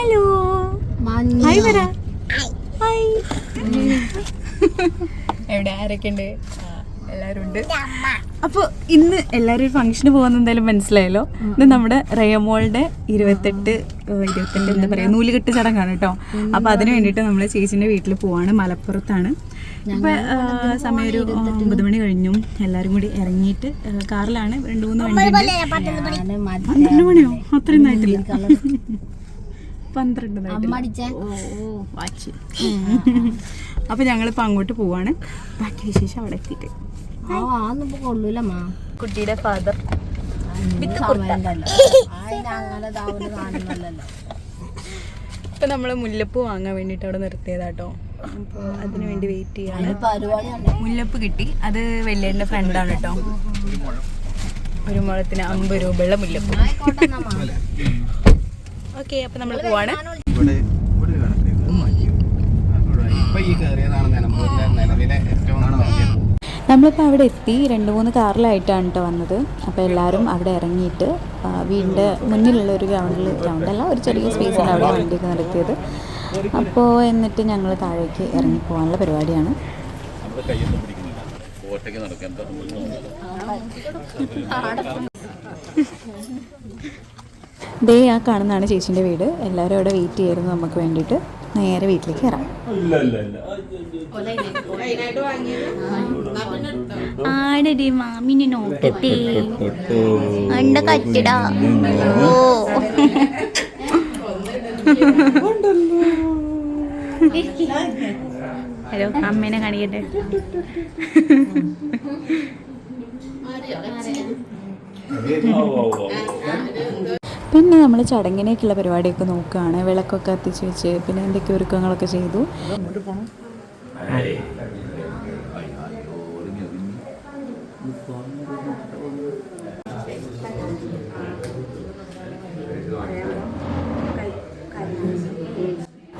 Hello hi പറ hi. എവിടെ ആരൊക്കെ ഉണ്ട്? എല്ലാവരും ഉണ്ട്. അപ്പോൾ ഇന്ന് എല്ലാവരും ഒരു ഫംഗ്ഷന് പോകുന്ന എന്തായാലും മനസ്സിലായല്ലോ. ഇത് നമ്മുടെ റയമോളുടെ 28 എന്താ പറയുക നൂലുകെട്ട് ചടങ്ങാണ് കേട്ടോ. അപ്പോൾ അതിന് വേണ്ടിയിട്ട് നമ്മൾ ചേച്ചിൻ്റെ വീട്ടിൽ പോവാണ്. മലപ്പുറത്താണ്. ഇപ്പം സമയം ഒരു 9 മണി കഴിഞ്ഞു. എല്ലാവരും കൂടി ഇറങ്ങിയിട്ട് കാറിലാണ്. 2-3 വണ്ടി. 12 മണിയോ? അത്രയും ആയിട്ടില്ല. 12 വാച്ച്. അപ്പോൾ ഞങ്ങളിപ്പോൾ അങ്ങോട്ട് പോവാണ്. ബാക്കി വിശേഷം അവിടെ എത്തിയിട്ട്. കുട്ടിയുടെ ഫാദർ ഇപ്പൊ നമ്മള് മുല്ലപ്പൂ വാങ്ങാൻ വേണ്ടിട്ട് അവിടെ നിർത്തിയതാട്ടോ. അപ്പോൾ അതിനു വേണ്ടി വെയിറ്റ് ചെയ്യാണ്. മുല്ലപ്പ് കിട്ടി. അത് വെല്ലേന്റെ ഫ്രണ്ടാണ് കേട്ടോ. ഒരു മുഴത്തിന് 50 രൂപയുള്ള മുല്ലപ്പൂ. ഓക്കെ, അപ്പൊ നമ്മൾ പോവാണ്. നമ്മളിപ്പോൾ അവിടെ എത്തി. 2-3 കാറിലായിട്ടാണ് കേട്ടോ വന്നത്. അപ്പോൾ എല്ലാവരും അവിടെ ഇറങ്ങിയിട്ട് വീടിൻ്റെ മുന്നിലുള്ള ഒരു ഗ്രൗണ്ടല്ല, ഒരു ചെറിയ സ്പേസിൽ അവിടെ വണ്ടിയൊക്കെ നിർത്തിയത്. അപ്പോൾ എന്നിട്ട് ഞങ്ങൾ താഴേക്ക് ഇറങ്ങി പോകാനുള്ള പരിപാടിയാണ്. ദേ ആ കാണുന്നതാണ് ചേച്ചീൻ്റെ വീട്. എല്ലാവരും അവിടെ വെയിറ്റ് ചെയ്യായിരുന്നു നമുക്ക് വേണ്ടിയിട്ട്. നേരെ വീട്ടിലേക്ക് കയറാം. ആടടി മാമിനെ നോക്കട്ടെ. അണ്ട കച്ചടാ. ഹലോ, അമ്മേനെ കാണിക്കട്ടെ. പിന്നെ നമ്മൾ ചടങ്ങിനേക്കുള്ള പരിപാടിയൊക്കെ നോക്കുകയാണ്. വിളക്കൊക്കെ കത്തിച്ച് വെച്ച് പിന്നെ എന്തൊക്കെ ഒരുക്കങ്ങളൊക്കെ ചെയ്തു.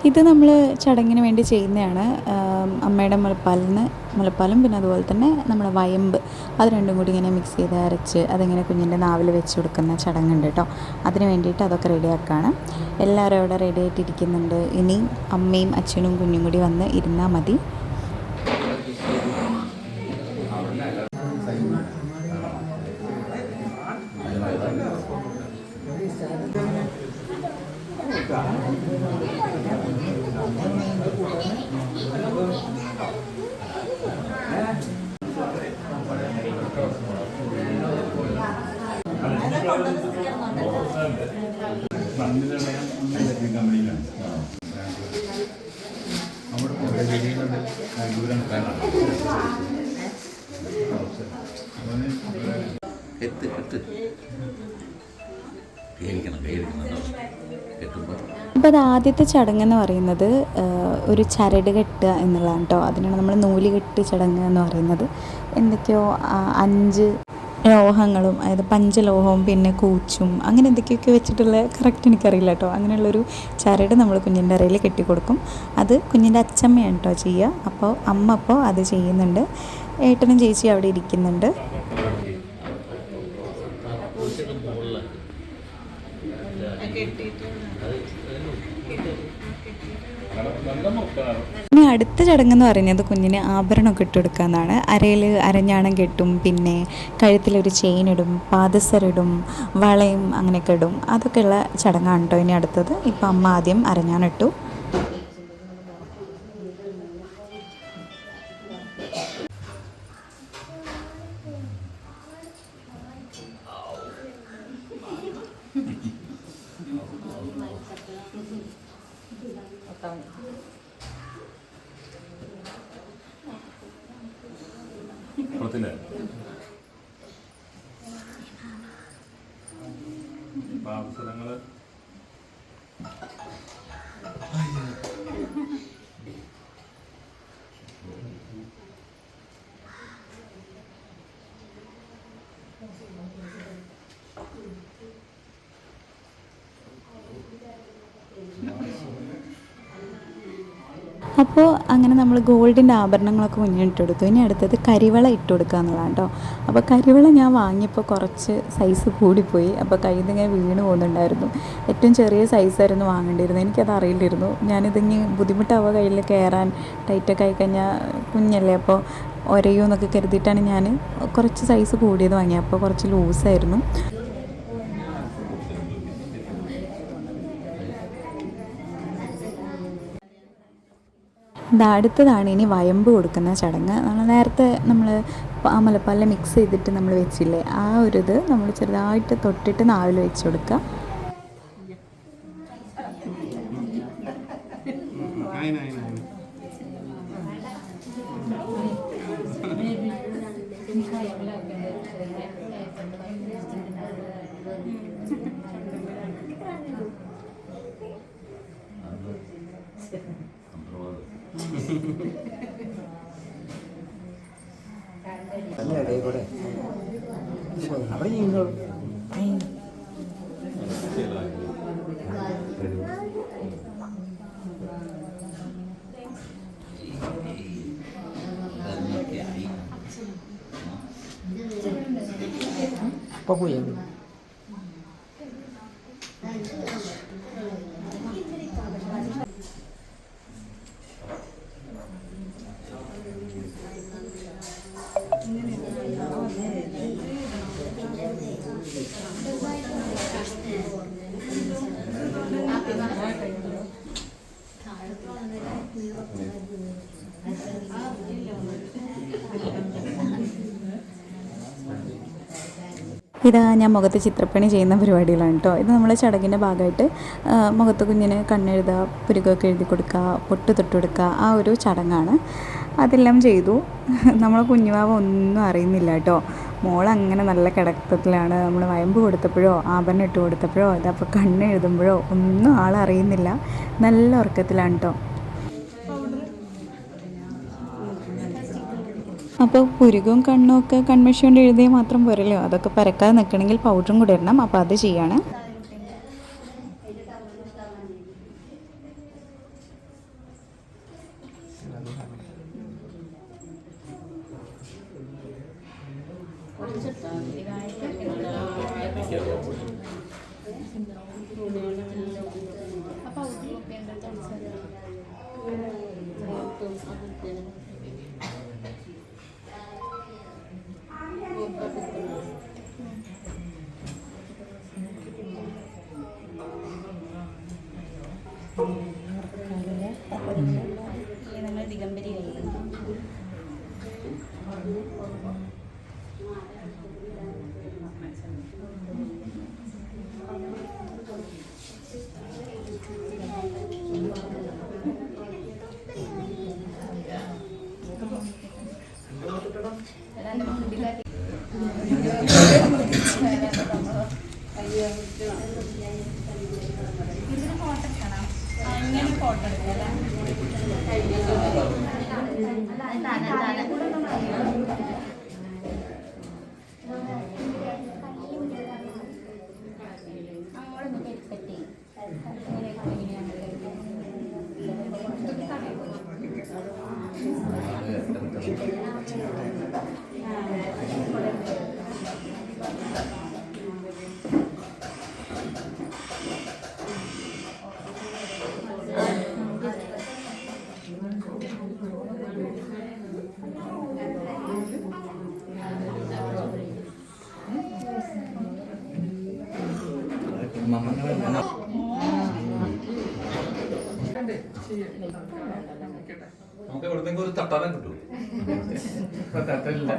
ഇത് നമ്മൾ ചടങ്ങിന് വേണ്ടി ചെയ്യുന്നതാണ്. അമ്മയുടെ മുലപ്പാലും പിന്നെ അതുപോലെ തന്നെ നമ്മുടെ വയമ്പ്, അത് രണ്ടും കൂടി ഇങ്ങനെ മിക്സ് ചെയ്ത് അരച്ച് അതിങ്ങനെ കുഞ്ഞിൻ്റെ നാവിൽ വെച്ച് കൊടുക്കുന്ന ചടങ്ങുണ്ട് കേട്ടോ. അതിന് വേണ്ടിയിട്ട് അതൊക്കെ റെഡിയാക്കുകയാണ്. എല്ലാവരും അവിടെ റെഡി ആയിട്ടിരിക്കുന്നുണ്ട്. ഇനി അമ്മയും അച്ഛനും കുഞ്ഞും കൂടി വന്ന് ഇരുന്നാൽ മതി. അപ്പോൾ അത് ആദ്യത്തെ ചടങ്ങെന്ന് പറയുന്നത് ഒരു ചരട് കെട്ടുക എന്നുള്ളതാണ് കേട്ടോ. അതിനാണ് നമ്മൾ നൂലുകെട്ട് ചടങ്ങ് എന്ന് പറയുന്നത്. എന്തൊക്കെയോ 5 ലോഹങ്ങളും, അതായത് പഞ്ചലോഹവും പിന്നെ കൂച്ചും അങ്ങനെ എന്തൊക്കെയൊക്കെ വെച്ചിട്ടുള്ള, കറക്റ്റ് എനിക്കറിയില്ല കേട്ടോ. അങ്ങനെയുള്ളൊരു ചരട് നമ്മൾ കുഞ്ഞിൻ്റെ അരയിൽ കെട്ടിക്കൊടുക്കും. അത് കുഞ്ഞിൻ്റെ അച്ചമ്മയാണ് കേട്ടോ ചെയ്യുക. അപ്പോൾ അമ്മ അപ്പോൾ അത് ചെയ്യുന്നുണ്ട്. ഏട്ടനും ചേച്ചി അവിടെ ഇരിക്കുന്നുണ്ട്. ഇനി അടുത്ത ചടങ്ങെന്ന് പറയുന്നത് കുഞ്ഞിന് ആഭരണമൊക്കെ ഇട്ടുകൊടുക്കുക എന്നാണ്. അരയിൽ അരഞ്ഞാണം കെട്ടും, പിന്നെ കഴുത്തിലൊരു ചെയിൻ ഇടും, പാദസരം, വളയും അങ്ങനെയൊക്കെ ഇടും. അതൊക്കെയുള്ള ചടങ്ങാണ് കേട്ടോ ഇനി അടുത്തത്. ഇപ്പം അമ്മ ആദ്യം അരഞ്ഞാണം ഇട്ടു. അപ്പോൾ അങ്ങനെ നമ്മൾ ഗോൾഡിൻ്റെ ആഭരണങ്ങളൊക്കെ മുന്നിട്ട് കൊടുത്തു. ഇനി അടുത്തത് കരിവള ഇട്ട് കൊടുക്കുക എന്നുള്ളതാണ് കേട്ടോ. അപ്പോൾ കരിവള ഞാൻ വാങ്ങിയപ്പോൾ കുറച്ച് സൈസ് കൂടിപ്പോയി. അപ്പോൾ കയ്യിൽ നിന്ന് ഇങ്ങനെ വീണ് പോകുന്നുണ്ടായിരുന്നു. ഏറ്റവും ചെറിയ സൈസായിരുന്നു വാങ്ങേണ്ടിയിരുന്നത്. എനിക്കത് അറിയില്ലായിരുന്നു. ഞാനിതിങ്ങ് ബുദ്ധിമുട്ടാവുക കയ്യിൽ കയറാൻ, ടൈറ്റൊക്കെ ആയിക്കഴിഞ്ഞാൽ കുഞ്ഞല്ലേ, അപ്പോൾ ഒരയോ എന്നൊക്കെ കരുതിയിട്ടാണ് ഞാൻ കുറച്ച് സൈസ് കൂടിയത് വാങ്ങിയത്. അപ്പോൾ കുറച്ച് ലൂസായിരുന്നു. അടുത്തതാണ് ഇനി വയമ്പ് കൊടുക്കുന്ന ചടങ്ങ്. നേരത്തെ നമ്മൾ മുലപ്പാലിൽ മിക്സ് ചെയ്തിട്ട് നമ്മൾ വെച്ചില്ലേ, ആ ഒരു ഇത് നമ്മൾ ചെറുതായിട്ട് തൊട്ടിട്ട് നാവിൽ വെച്ച് കൊടുക്കുക. ഇതാ ഞാൻ മുഖത്ത് ചിത്രപ്പണി ചെയ്യുന്ന പരിപാടികളാണ് കേട്ടോ. ഇത് നമ്മളെ ചടങ്ങിൻ്റെ ഭാഗമായിട്ട് മുഖത്ത് കുഞ്ഞിന് കണ്ണെഴുതുക, പുരുകമൊക്കെ എഴുതി കൊടുക്കുക, പൊട്ട് തൊട്ട് കൊടുക്കുക, ആ ഒരു ചടങ്ങാണ്. അതെല്ലാം ചെയ്തു. നമ്മളെ കുഞ്ഞുവാവ ഒന്നും അറിയുന്നില്ല കേട്ടോ. മോളങ്ങനെ നല്ല കിടക്കത്തിലാണ്. നമ്മൾ വയമ്പ് കൊടുത്തപ്പോഴോ ആഭരണം ഇട്ട് കൊടുത്തപ്പോഴോ ഇതപ്പോൾ കണ്ണെഴുതുമ്പോഴോ ഒന്നും ആളറിയുന്നില്ല. നല്ല ഉറക്കത്തിലാണ് കേട്ടോ. അപ്പോൾ പുരുകവും കണ്ണും ഒക്കെ കൺമഷി കൊണ്ട് എഴുതിയാൽ മാത്രം പോരല്ലോ, അതൊക്കെ പരക്കാതെ നിൽക്കണമെങ്കിൽ പൗഡറും കൂടെ ഇടണം. അപ്പോൾ അത് ചെയ്യാണ്. നമുക്ക് എവിടെന്നെങ്കിലും ഒരു തട്ടാനം കിട്ടും. തട്ടില്ല.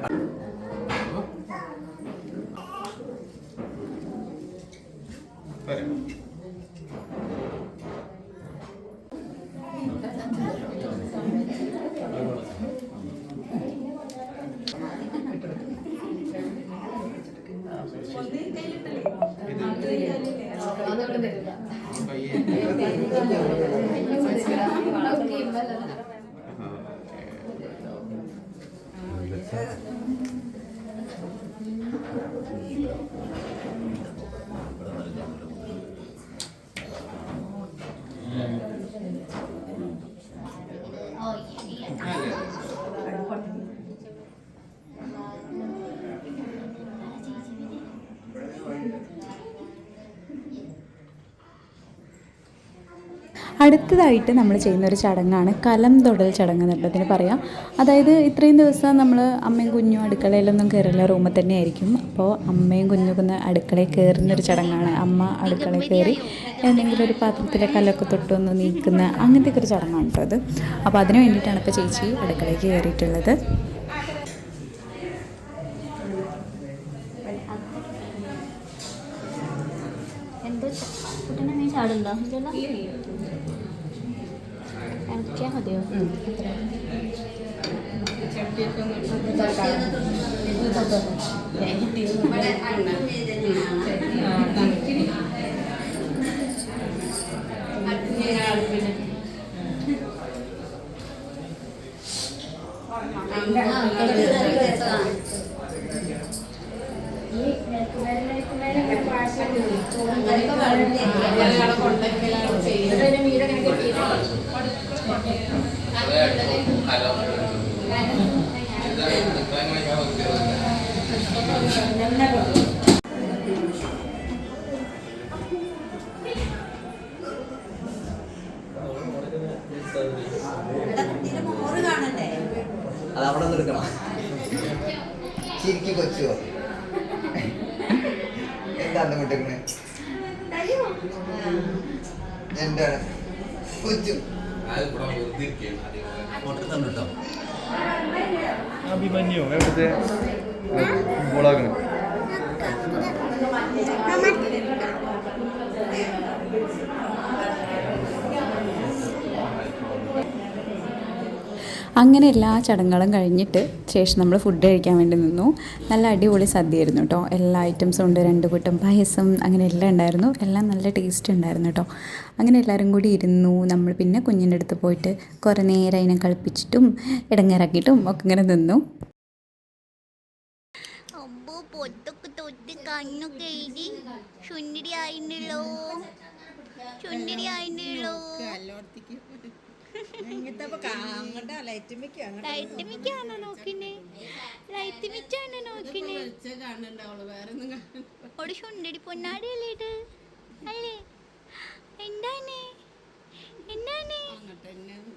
അടുത്തതായിട്ട് നമ്മൾ ചെയ്യുന്ന ഒരു ചടങ്ങാണ് കലം തൊടൽ ചടങ്ങ് എന്നുള്ളതിന് പറയാം. അതായത് ഇത്രയും ദിവസം നമ്മൾ അമ്മയും കുഞ്ഞും അടുക്കളയിലൊന്നും കയറില്ല, റൂമിൽ തന്നെ ആയിരിക്കും. അപ്പോൾ അമ്മയും കുഞ്ഞൊക്കെ അടുക്കളയിൽ കയറുന്നൊരു ചടങ്ങാണ്. അമ്മ അടുക്കളയിൽ കയറി എന്തെങ്കിലും ഒരു പാത്രത്തിലെ കല്ലൊക്കെ തൊട്ടൊന്ന് നീക്കുന്ന അങ്ങനത്തെ ഒരു ചടങ്ങാണ് കേട്ടോ അത്. അപ്പോൾ അതിന് വേണ്ടിയിട്ടാണ് ഇപ്പോൾ ചേച്ചി അടുക്കളയ്ക്ക് കയറിയിട്ടുള്ളത്. ചാടുണ്ടോ ഇറക്കിയാൽ മതിയോ? അതവിടെ നിന്ന് എടുക്കണം. ശരിക്ക് കൊച്ചോ എന്താണ് വിട്ടിരിക്കണേ? എന്താണ് കൊച്ചു അഭിമന്യു എവിടുത്തെ മുളകണം? അങ്ങനെ എല്ലാ ചടങ്ങുകളും കഴിഞ്ഞിട്ട് ശേഷം നമ്മൾ ഫുഡ് കഴിക്കാൻ വേണ്ടി നിന്നു. നല്ല അടിപൊളി സദ്യയായിരുന്നു കേട്ടോ. എല്ലാ ഐറ്റംസും ഉണ്ട്, 2 കൂട്ടം പായസം, അങ്ങനെ എല്ലാം ഉണ്ടായിരുന്നു. എല്ലാം നല്ല ടേസ്റ്റ് ഉണ്ടായിരുന്നു കേട്ടോ. അങ്ങനെ എല്ലാവരും കൂടി ഇരുന്നു. നമ്മൾ പിന്നെ കുഞ്ഞിൻ്റെ അടുത്ത് പോയിട്ട് കുറേ നേരം അതിനെ കളിപ്പിച്ചിട്ടും ഇടങ്ങേറാക്കിയിട്ടും ഒക്കെ ഇങ്ങനെ നിന്നു. ചുണ്ടടി പൊന്നാടിയല്ലേ ഇത് അല്ലേ? എന്താണ് എന്താണ് എന്താണ്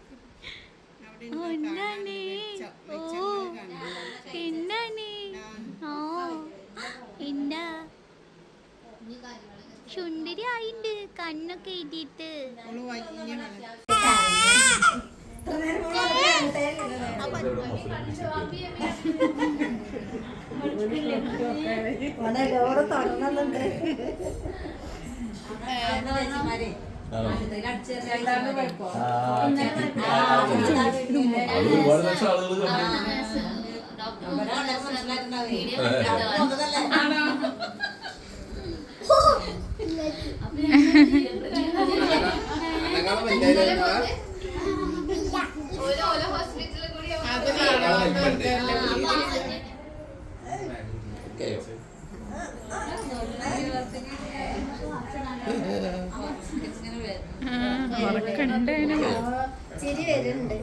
ഓ എന്താണ് ഓ എന്താ ചുണ്ടരി ആയിണ്ട് കണ്ണൊക്കെ എഴുതിയിട്ട് ചിരി വരുന്നുണ്ട്.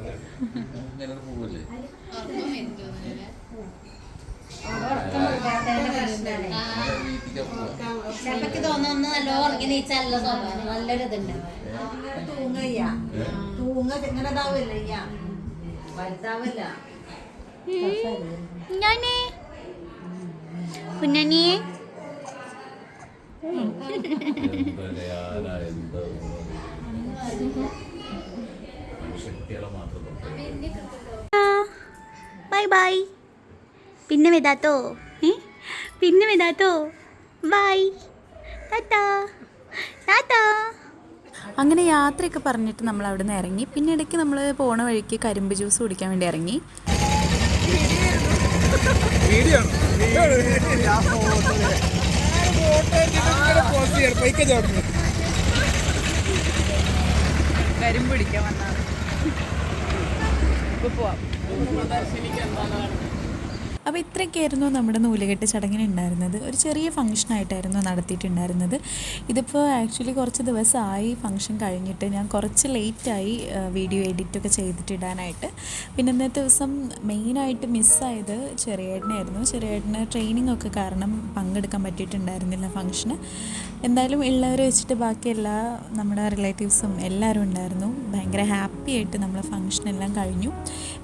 ചിലപ്പോ തോന്നുന്നു നല്ല ഉറങ്ങി നീച്ചല്ല സ്വഭാവം നല്ലൊരു ഇതുണ്ട്. ഞാനേ കുഞ്ഞനിയെ ബൈ ബൈ. പിന്നെ വരാത്തോ? പിന്നെ വരാത്തോ? ബൈ ടാറ്റാ ടാറ്റാ. അങ്ങനെ യാത്രയൊക്കെ പറഞ്ഞിട്ട് നമ്മൾ അവിടെ നിന്ന് ഇറങ്ങി. പിന്നെ ഇടയ്ക്ക് നമ്മൾ പോണ വഴിക്ക് കരിമ്പ് ജ്യൂസ് കുടിക്കാൻ വേണ്ടി ഇറങ്ങി. കരിമ്പ് പിടിക്കാൻ വന്നാണ്. ഇപ്പൊ പോവാം. അപ്പോൾ ഇത്രയൊക്കെയായിരുന്നു നമ്മുടെ നൂലുകെട്ട് ചടങ്ങിന് ഉണ്ടായിരുന്നത്. ഒരു ചെറിയ ഫംഗ്ഷനായിട്ടായിരുന്നു നടത്തിയിട്ടുണ്ടായിരുന്നത്. ഇതിപ്പോൾ ആക്ച്വലി കുറച്ച് ദിവസമായി ഫംഗ്ഷൻ കഴിഞ്ഞിട്ട്. ഞാൻ കുറച്ച് ലേറ്റായി വീഡിയോ എഡിറ്റൊക്കെ ചെയ്തിട്ടിടാനായിട്ട്. പിന്നെ ഇന്നത്തെ ദിവസം മെയിനായിട്ട് മിസ്സായത് ചെറിയേട്ടനായിരുന്നു. ചെറിയേട്ടന് ട്രെയിനിങ് ഒക്കെ കാരണം പങ്കെടുക്കാൻ പറ്റിയിട്ടുണ്ടായിരുന്നില്ല ഫംഗ്ഷന്. എന്തായാലും ഉള്ളവരെ വെച്ചിട്ട് ബാക്കി എല്ലാ നമ്മുടെ റിലേറ്റീവ്സും എല്ലാവരും ഉണ്ടായിരുന്നു. ഭയങ്കര ഹാപ്പി ആയിട്ട് നമ്മളെ ഫംഗ്ഷനെല്ലാം കഴിഞ്ഞു.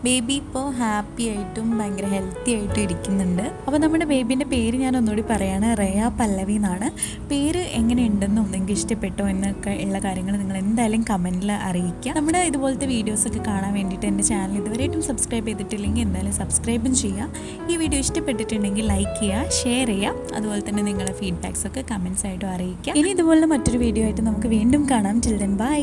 ബേബി ഇപ്പോൾ ഹാപ്പി ആയിട്ടും ഭയങ്കര ഹെൽത്തി ആയിട്ടും ഇരിക്കുന്നുണ്ട്. അപ്പോൾ നമ്മുടെ ബേബീൻ്റെ പേര് ഞാൻ ഒന്നുകൂടി പറയാണ്, റയ പല്ലവി എന്നാണ്. പേര് എങ്ങനെയുണ്ടെന്നും നിങ്ങൾക്ക് ഇഷ്ടപ്പെട്ടോ എന്നൊക്കെ ഉള്ള കാര്യങ്ങൾ നിങ്ങൾ എന്തായാലും കമൻറ്റിൽ അറിയിക്കുക. നമ്മുടെ ഇതുപോലത്തെ വീഡിയോസൊക്കെ കാണാൻ വേണ്ടിയിട്ട് എൻ്റെ ചാനൽ ഇതുവരെയായിട്ടും സബ്സ്ക്രൈബ് ചെയ്തിട്ടില്ലെങ്കിൽ എന്തായാലും സബ്സ്ക്രൈബും ചെയ്യുക. ഈ വീഡിയോ ഇഷ്ടപ്പെട്ടിട്ടുണ്ടെങ്കിൽ ലൈക്ക് ചെയ്യുക, ഷെയർ ചെയ്യുക. അതുപോലെ തന്നെ നിങ്ങളുടെ ഫീഡ്ബാക്സൊക്കെ കമൻസ് ആയിട്ടും അറിയിക്കുക. ഇനി ഇതുപോലെ മറ്റൊരു വീഡിയോ ആയിട്ട് നമുക്ക് വീണ്ടും കാണാം. Till then bye.